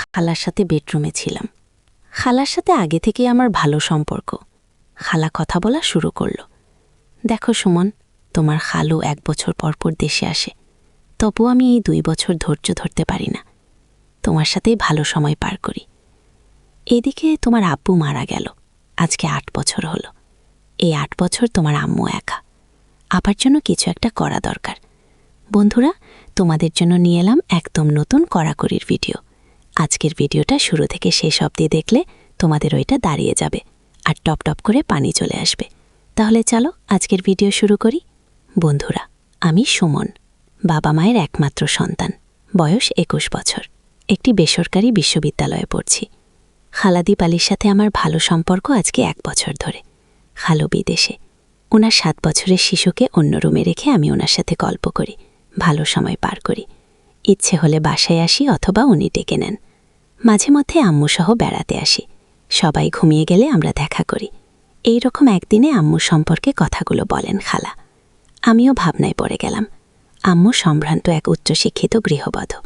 খালার সাথে বেডরুমে ছিলাম। খালার সাথে আগে থেকেই আমার ভালো সম্পর্ক। খালা কথা বলা শুরু করল। দেখো সুমন, তোমার খালু 1 বছর পরপর দেশে আসে, তবু আমি এই 2 বছর ধৈর্য ধরতে পারি না। তোমার সাথেই ভালো সময় পার করি। এদিকে তোমার আব্বু মারা গেল, আজকে 8 বছর হলো। এই 8 বছর তোমার আম্মু একা। আবার জন্য কিছু একটা করা দরকার। বন্ধুরা, তোমাদের জন্য নিয়ে এলাম একদম নতুন কড়াকড়ির ভিডিও। আজকের ভিডিওটা শুরু থেকে শেষ অবধি দেখলে তোমাদের ওইটা দাঁড়িয়ে যাবে আর টপ টপ করে পানি চলে আসবে। তাহলে চলো আজকের ভিডিও শুরু করি। বন্ধুরা, আমি সুমন, বাবা মায়ের একমাত্র সন্তান, বয়স 21 বছর, একটি বেসরকারি বিশ্ববিদ্যালয়ে পড়ছি। খালাদীপ আলীর সাথে আমার ভালো সম্পর্ক আজকে 1 বছর ধরে। খালো বিদেশে, ওনার 7 বছরের শিশুকে অন্য রুমে রেখে আমি ওনার সাথে গল্প করি, ভালো সময় পার করি। ইচ্ছে হলে বাসায় আসি অথবা উনি ডেকে নেন। মাঝে মধ্যে আম্মুসহ বেড়াতে আসি। সবাই ঘুমিয়ে গেলে আমরা দেখা করি। এই রকম একদিনে আম্মু সম্পর্কে কথাগুলো বলেন খালা। আমিও ভাবনায় পড়ে গেলাম। আম্মু সম্ভ্রান্ত এক উচ্চশিক্ষিত গৃহবধূ।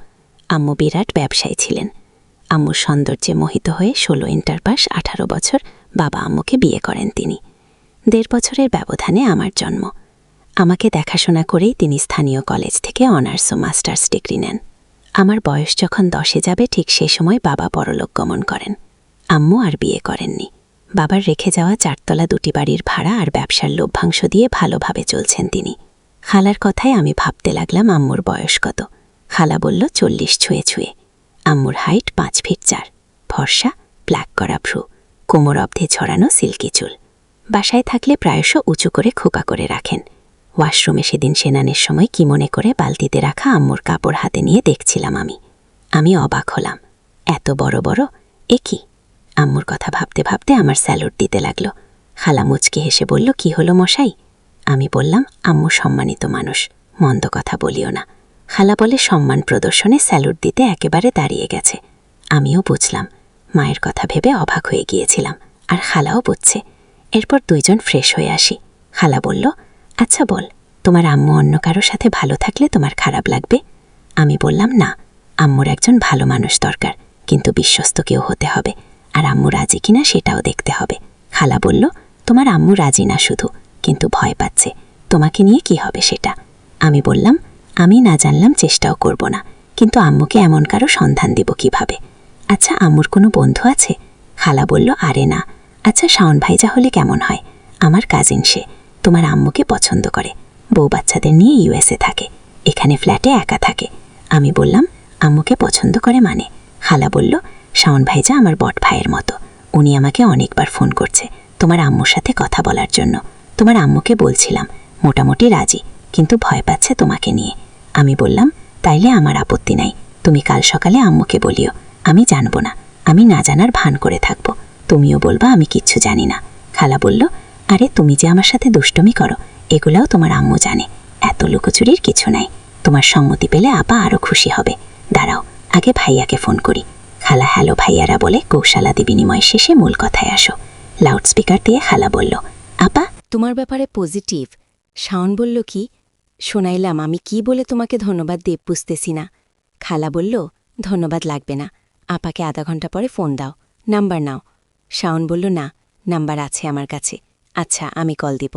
আম্মু বিরাট ব্যবসায়ী ছিলেন। আম্মুর সৌন্দর্যে মোহিত হয়ে 16 ইন্টার পাস, 18 বছর বাবা আম্মুকে বিয়ে করেন তিনি। 1.5 বছরের ব্যবধানে আমার জন্ম। আমাকে দেখাশোনা করেই তিনি স্থানীয় কলেজ থেকে অনার্স ও মাস্টার্স ডিগ্রি নেন। আমার বয়স যখন 10-এ যাবে ঠিক সে সময় বাবা পরলোক গমন করেন। আম্মু আর বিয়ে করেননি। বাবার রেখে যাওয়া 4 তলা 2টি বাড়ির ভাড়া আর ব্যবসার লভ্যাংশ দিয়ে ভালোভাবে চলছেন তিনি। খালার কথায় আমি ভাবতে লাগলাম আম্মুর বয়স কত। খালা বলল 40 ছুঁয়ে ছুঁয়ে। আম্মুর হাইট 5 ফিট 4, ফর্সা, ব্ল্যাক করা ভ্রু, কোমর অবধি ছড়ানো সিল্কি চুল। বাসায় থাকলে প্রায়শ উঁচু করে খোকা করে রাখেন। ওয়াশরুমে সেদিন স্নানের সময় কি মনে করে বালতিতে রাখা আম্মুর কাপড় হাতে নিয়ে দেখছিলাম আমি অবাক হলাম। এত বড় বড়, এ কি? আম্মুর কথা ভাবতে ভাবতে আমার স্যালুট দিতে লাগলো। খালা মুচকি হেসে বলল, কি হলো মশাই? আমি বললাম, আম্মু সম্মানিত মানুষ, মন্দ কথা বলিও না। খালা বলে সম্মান প্রদর্শনে স্যালুট দিতে একেবারে দাঁড়িয়ে গেছে। আমিও বুঝলাম। মায়ের কথা ভেবে অবাক হয়ে গিয়েছিলাম, আর খালাও বুঝছে। এরপর 2 জন ফ্রেশ হয়ে আসি। খালা বলল, আচ্ছা বল, তোমার আম্মু অন্য কারোর সাথে ভালো থাকলে তোমার খারাপ লাগবে? আমি বললাম, না, আম্মুর একজন ভালো মানুষ দরকার, কিন্তু বিশ্বস্ত কেউ হতে হবে, আর আম্মু রাজি কিনা সেটাও দেখতে হবে। খালা বলল, তোমার আম্মু রাজি না শুধু, কিন্তু ভয় পাচ্ছে, তোমাকে নিয়ে কি হবে সেটা? আমি বললাম, আমি না জানলাম চেষ্টাও করব না, কিন্তু আম্মুকে এমন কারো সন্ধান দিব কিভাবে? আচ্ছা, আম্মুর কোনো বন্ধু আছে? খালা বলল, আরে না। আচ্ছা, শাওন ভাইজা হলে কেমন হয়? আমার কাজিন সে, তোমার আম্মুকে পছন্দ করে, বউ বাচ্চাদের নিয়ে ইউএসএ থাকে, এখানে ফ্ল্যাটে একা থাকে। আমি বললাম, আম্মুকে পছন্দ করে মানে? খালা বলল, শাওন ভাইজা আমার বট ভাইয়ের মতো, উনি আমাকে অনেকবার ফোন করছে তোমার আম্মুর সাথে কথা বলার জন্য। তোমার আম্মুকে বলছিলাম, মোটামুটি রাজি, কিন্তু ভয় পাচ্ছে তোমাকে নিয়ে। আমি বললাম, তাইলে আমার আপত্তি নাই, তুমি কাল সকালে আম্মুকে বলিও, আমি জানবো না, আমি না জানার ভান করে থাকবো, তুমিও বলবা আমি কিচ্ছু জানি না। খালা বলল, আরে তুমি যে আমার সাথে দুষ্টুমি করো এগুলাও তোমার আম্মু জানে, এত লুকোচুরির কিছু নাই। তোমার সম্মতি পেলে আপা আরও খুশি হবে। দাঁড়াও, আগে ভাইয়াকে ফোন করি। খালা হ্যালো ভাইয়ারা বলে কৌশলাদি বিনিময় শেষে মূল কথায় আসো। লাউডস্পিকার দিয়ে খালা বলল, আপা তোমার ব্যাপারে পজিটিভ। শাওন বলল, কি? শোনাইলাম, আমি কি বলে তোমাকে ধন্যবাদ দিয়ে বুঝতেছি না। খালা বলল, ধন্যবাদ লাগবে না, আপাকে আধা ঘন্টা পরে ফোন দাও, নাম্বার নাও। শাওন বলল, না, নাম্বার আছে আমার কাছে। আচ্ছা, আমি কল দিব।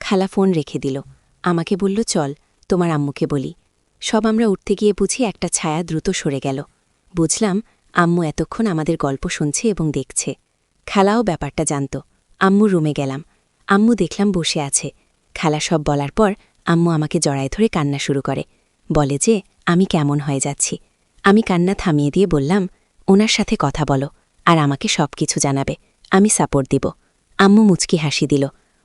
খালা ফোন রেখে দিল। আমাকে বলল, চল তোমার আম্মুকে বলি। সব আমরা উঠতে গিয়ে বুঝি একটা ছায়া দ্রুত সরে গেল। বুঝলাম আম্মু এতক্ষণ আমাদের গল্প শুনছে এবং দেখছে। খালাও ব্যাপারটা জানত। আম্মু রুমে গেলাম। আম্মু দেখলাম বসে আছে। খালা সব বলার পর আম্মু আমাকে জড়ায় ধরে কান্না শুরু করে, বলে যে আমি কেমন হয়ে যাচ্ছি। আমি কান্না থামিয়ে দিয়ে বললাম, ওনার সাথে কথা বলো আর আমাকে সব কিছু জানাবে, আমি সাপোর্ট দিব। আম্মু মুচকি হাসি দিল।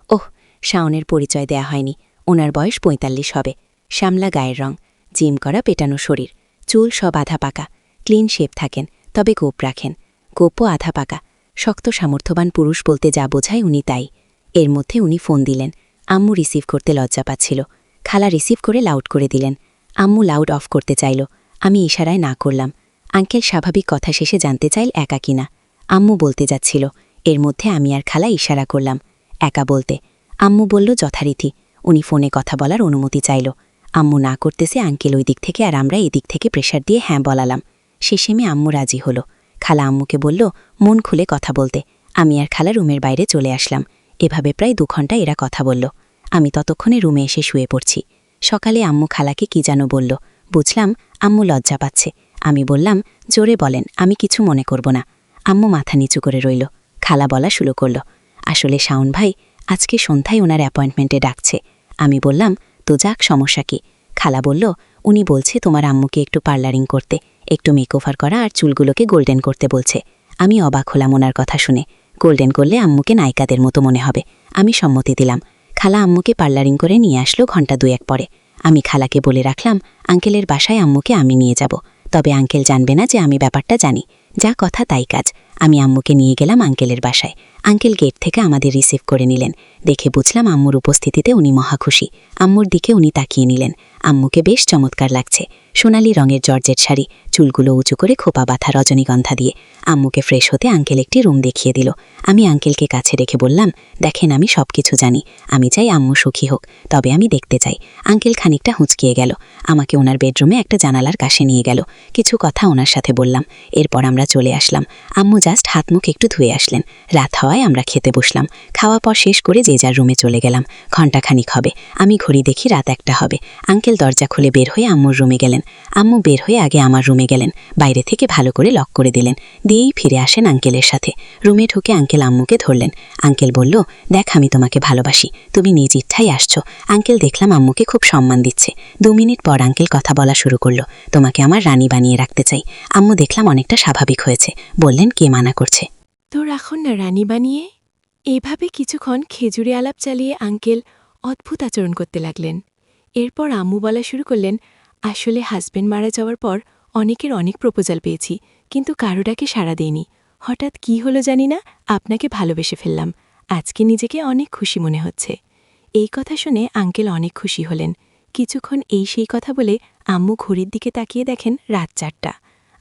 ওহ, শাওনের পরিচয় দেয়া হয়নি। ওনার বয়স 45 হবে, শ্যামলা গায়ের রং, জিম করা পেটানো শরীর, চুল সব আধা পাকা, ক্লিন শেপ থাকেন, তবে গোপ রাখেন। গোপও আধা পাকা। শক্ত সামর্থ্যবান পুরুষ বলতে যা বোঝায় উনি তাই। এর মধ্যে উনি ফোন দিলেন। আম্মু রিসিভ করতে লজ্জা পাচ্ছিল। খালা রিসিভ করে লাউড করে দিলেন। আম্মু লাউড অফ করতে চাইল। আমি ইশারায় না করলাম। আঙ্কেল স্বাভাবিক কথা শেষে জানতে চাইল একা কিনা। আম্মু বলতে যাচ্ছিল, এর মধ্যে আমি আর খালা ইশারা করলাম একা বলতে। আম্মু বলল যথারীতি। উনি ফোনে কথা বলার অনুমতি চাইল। আম্মু না করতেছে, আঙ্কেল ওই দিক থেকে আর আমরা এদিক থেকে প্রেশার দিয়ে হ্যাঁ বলালাম। শেষেমে আম্মু রাজি হলো। খালা আম্মুকে বলল মন খুলে কথা বলতে। আমি আর খালা রুমের বাইরে চলে আসলাম। এভাবে প্রায় 2 ঘন্টা এরা কথা বলল। আমি ততক্ষণে রুমে এসে শুয়ে পড়ছি। সকালে আম্মু খালাকে কি যেন বলল। বুঝলাম আম্মু লজ্জা পাচ্ছে। আমি বললাম, জোরে বলেন, আমি কিছু মনে করব না। আম্মু মাথা নিচু করে রইল। খালা বলা শুরু করল, আসলে শাওন ভাই আজকে সন্ধ্যায় ওনার অ্যাপয়েন্টমেন্টে ডাকছে। আমি বললাম, তো যাক, সমস্যা কি? খালা বলল, উনি বলছে তোমার আম্মুকে একটু পার্লারিং করতে, একটু মেকওভার করা আর চুলগুলোকে গোল্ডেন করতে বলছে। আমি অবাক হলাম ওনার কথা শুনে। গোল্ডেন করলে আম্মুকে নায়িকাদের মতো মনে হবে। আমি সম্মতি দিলাম। খালা আম্মুকে পার্লারিং করে নিয়ে আসলো ঘন্টা 2-1 পরে। আমি খালাকে বলে রাখলাম, আঙ্কেলের বাসায় আম্মুকে আমি নিয়ে যাব, তবে আঙ্কেল জানবে না যে আমি ব্যাপারটা জানি। যা কথা তাই কাজ। আমি আম্মুকে নিয়ে গেলাম আঙ্কেলের বাসায়। আঙ্কেল গেট থেকে আমাদের রিসিভ করে নিলেন। দেখে বুঝলাম আম্মুর উপস্থিতিতে উনি মহা খুশি। আম্মুর দিকে উনি তাকিয়ে নিলেন। আম্মুকে বেশ চমৎকার লাগছে। সোনালি রঙের জর্জেট শাড়ি, চুলগুলো উঁচু করে খোপা বাঁধা রজনীগন্ধা দিয়ে। আম্মুকে ফ্রেশ হতে আঙ্কেল একটি রুম দেখিয়ে দিল। আমি আঙ্কেলকে কাছে রেখে বললাম, দেখেন আমি সব কিছু জানি। আমি চাই আম্মু সুখী হোক, তবে আমি দেখতে চাই। আঙ্কেল খানিকটা হুঁচকিয়ে গেল। আমাকে ওনার বেডরুমে একটা জানালার কাছে নিয়ে গেল। কিছু কথা ওনার সাথে বললাম। এরপর আমরা চলে আসলাম। আম্মু জাস্ট হাত মুখ একটু ধুয়ে আসলেন। রাত হওয়ায় আমরা খেতে বসলাম। খাওয়া পর শেষ করে যে যার রুমে চলে গেলাম। ঘণ্টাখানিক হবে। আমি ঘড়ি দেখি রাত 1টা হবে। আঙ্কেল দরজা খুলে বের হয়ে আম্মুর রুমে গেলেন। আম্মু বের হয়ে আগে আমার রুমে গেলেন। বাইরে থেকে ভালো করে লক করে দিলেন। দিয়েই ফিরে আসেন আঙ্কেলের সাথে। রুমে ঢুকে আঙ্কেল আম্মুকে ধরলেন। আঙ্কেল বলল, দেখ আমি তোমাকে ভালোবাসি, তুমি নিজ ইচ্ছাই আসছো। আঙ্কেল দেখলাম আম্মুকে খুব সম্মান দিচ্ছে। 2 মিনিট পর আঙ্কেল কথা বলা শুরু করলো, তোমাকে আমার রানী বানিয়ে রাখতে চাই। আম্মু দেখলাম অনেকটা স্বাভাবিক হয়েছে। বললেন, কে মানা করছে? তো রাখুন না রানী বানিয়ে। এইভাবে কিছুক্ষণ খেজুরে আলাপ চালিয়ে আঙ্কেল অদ্ভুত আচরণ করতে লাগলেন। এরপর আম্মু বলা শুরু করলেন, আসলে হাজবেন্ড মারা যাওয়ার পর অনেকের অনেক প্রপোজাল পেয়েছি, কিন্তু কারোটাকে সাড়া দেয়নি। হঠাৎ কি হলো জানি না, আপনাকে ভালোবেসে ফেললাম। আজকে নিজেকে অনেক খুশি মনে হচ্ছে। এই কথা শুনে আঙ্কেল অনেক খুশি হলেন। কিছুক্ষণ সেই কথা বলে আম্মু ঘড়ির দিকে তাকিয়ে দেখেন রাত 4টা।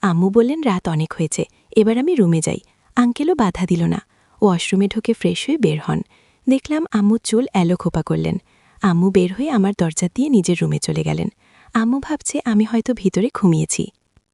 আম্মু বললেন, রাত অনেক হয়েছে, এবার আমি রুমে যাই। আঙ্কেলও বাধা দিল না। ওয়াশরুমে ঢুকে ফ্রেশ হয়ে বের হন। দেখলাম আম্মু চুল এলো খোপা করলেন। আম্মু বের হয়ে আমার দরজা দিয়ে নিজের রুমে চলে গেলেন। আম্মু ভাবছে আমি হয়তো ভিতরে ঘুমিয়েছি।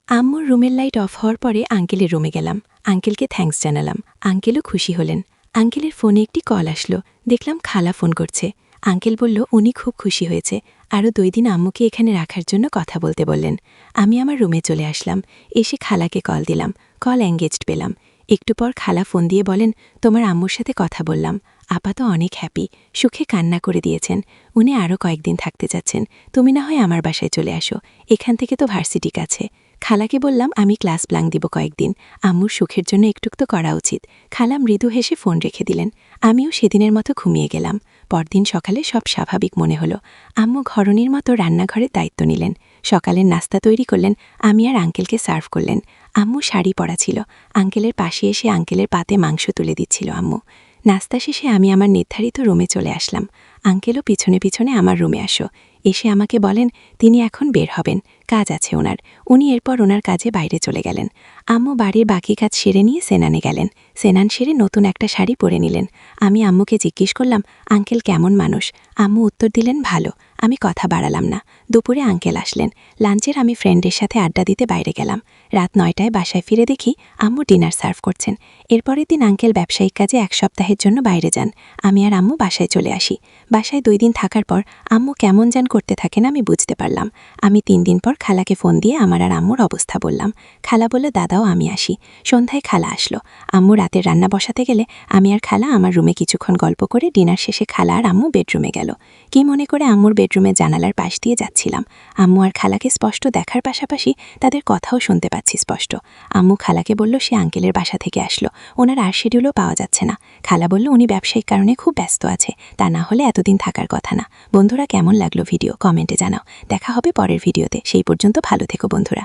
আম্মুর রুমের লাইট অফ হওয়ার পরে আঙ্কেলের রুমে গেলাম। আঙ্কেলকে থ্যাঙ্কস জানালাম। আঙ্কেলও খুশি হলেন। আঙ্কেলের ফোনে একটি কল আসলো। দেখলাম খালা ফোন করছে। আঙ্কেল বলল উনি খুব খুশি হয়েছে, আরও 2 দিন আম্মুকে এখানে রাখার জন্য কথা বলতে বললেন। আমি আমার রুমে চলে আসলাম। এসে খালাকে কল দিলাম। কল এঙ্গেজড পেলাম। একটু পর খালা ফোন দিয়ে বলেন, তোমার আম্মুর সাথে কথা বললাম, আপা তো অনেক হ্যাপি, সুখে কান্না করে দিয়েছেন। উনি আরও কয়েকদিন থাকতে যাচ্ছেন। তুমি না হয় আমার বাসায় চলে আসো, এখান থেকে তো ভার্সিটি কাছে। খালাকে বললাম আমি ক্লাস ব্লাঙ্ক দিব কয়েকদিন, আম্মুর সুখের জন্য একটুক তো করা উচিত। খালা মৃদু হেসে ফোন রেখে দিলেন। আমিও সেদিনের মতো ঘুমিয়ে গেলাম। পরদিন সকালে সব স্বাভাবিক মনে হলো। আম্মু ঘরণীর মতো রান্নাঘরের দায়িত্ব নিলেন। সকালের নাস্তা তৈরি করলেন। আমি আর আঙ্কেলকে সার্ভ করলেন। আম্মু শাড়ি পরা ছিল। আঙ্কেলের পাশে এসে আঙ্কেলের পাতে মাংস তুলে দিচ্ছিল আম্মু। নাস্তা শেষে আমি আমার নির্ধারিত রুমে চলে আসলাম। আঙ্কেলও পিছনে পিছনে আমার রুমে আসো। এসে আমাকে বলেন তিনি এখন বের হবেন, কাজ আছে ওনার। উনি এরপর ওনার কাজে বাইরে চলে গেলেন। আম্মু বাড়ির বাকি কাজ সেরে নিয়ে সেনানে গেলেন। সেনান সেরে নতুন একটা শাড়ি পরে নিলেন। আমি আম্মুকে জিজ্ঞেস করলাম, আঙ্কেল কেমন মানুষ? আম্মু উত্তর দিলেন, ভালো। আমি কথা বাড়ালাম না। দুপুরে আঙ্কেল আসলেন। লাঞ্চের আমি ফ্রেন্ডের সাথে আড্ডা দিতে বাইরে গেলাম। রাত 9টায় বাসায় ফিরে দেখি আম্মু ডিনার সার্ভ করছেন। এরপরের দিন আঙ্কেল ব্যবসায়িক কাজে 1 সপ্তাহের জন্য বাইরে যান। আমি আর আম্মু বাসায় চলে আসি। বাসায় 2 দিন থাকার পর আম্মু কেমন যেন করতে থাকেন আমি বুঝতে পারলাম। আমি 3 দিন পর খালাকে ফোন দিয়ে আমার আর আম্মুর অবস্থা বললাম। খালা বলল, দাদাও আমি আসি। সন্ধ্যায় খালা আসলো। আম্মু রাতের রান্না বসাতে গেলে আমি আর খালা আমার রুমে কিছুক্ষণ গল্প করে ডিনার শেষে খালা আর আম্মু বেডরুমে গেল। কি মনে করে আম্মুর বেডরুমের জানালার পাশ দিয়ে যাচ্ছিলাম। আম্মু আর খালাকে স্পষ্ট দেখার পাশাপাশি তাদের কথাও শুনতে পাচ্ছি স্পষ্ট। আম্মু খালাকে বলল সে আঙ্কেলের বাসা থেকে আসলো, ওনার আর শিডিউলও পাওয়া যাচ্ছে না। খালা বলল উনি ব্যবসায়িক কারণে খুব ব্যস্ত আছে, তা না হলে এতদিন থাকার কথা না। বন্ধুরা কেমন লাগলো ভিডিও কমেন্টে জানাও। দেখা হবে পরের ভিডিওতে, সেই পর্যন্ত ভালো থেকো বন্ধুরা।